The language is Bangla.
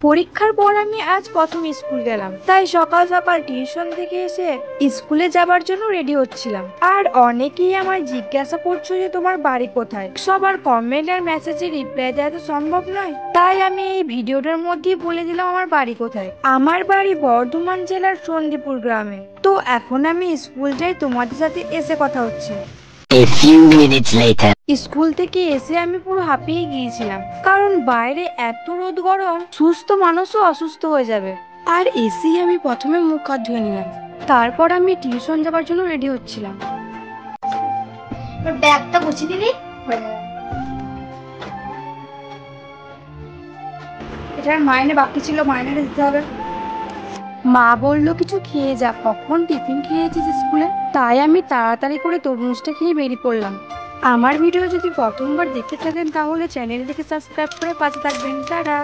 পরীক্ষার পর আমি আজ প্রথম স্কুল গেলাম, তাই সকাল সকাল টিউশন থেকে এসে স্কুলে যাবার জন্য রেডি হচ্ছিলাম। আর অনেকেই আমায় জিজ্ঞাসা করছো যে তোমার বাড়ি কোথায়। সবার কমেন্ট আর মেসেজে রিপ্লাই দেওয়া তো সম্ভব নয়, তাই আমি এই ভিডিওটার মধ্যেই বলে দিলাম আমার বাড়ি কোথায়। আমার বাড়ি বর্ধমান জেলার সন্দীপুর গ্রামে। তো এখন আমি স্কুল যাই, তোমাদের সাথে এসে কথা হচ্ছে। A few minutes later. School থেকে এসে আমি পুরো হাঁপিয়ে গিয়েছিলাম, কারণ বাইরে এত রোদ গরম, সুস্থ মানুষও অসুস্থ হয়ে যাবে। আর এসেই আমি প্রথমে মুখ হাত ধুয়ে নিলাম, তারপর আমি টিউশন যাবার জন্য রেডি হচ্ছিলাম। ব্যাগটা গুছিয়ে দিলি হয়ে যাবে। এটার মাইনে বাকি ছিল, মাইনেটা দিতে হবে। মা বললো কিছু খেয়ে যা, কখন টিফিন খেয়েছিস স্কুলে। তাই আমি তাড়াতাড়ি করে তরমুজটা খেয়ে বেরিয়ে পড়লাম। আমার ভিডিও যদি প্রথমবার দেখতে থাকেন তাহলে চ্যানেলটিকে সাবস্ক্রাইব করে পাশে থাকবেন। টাটা।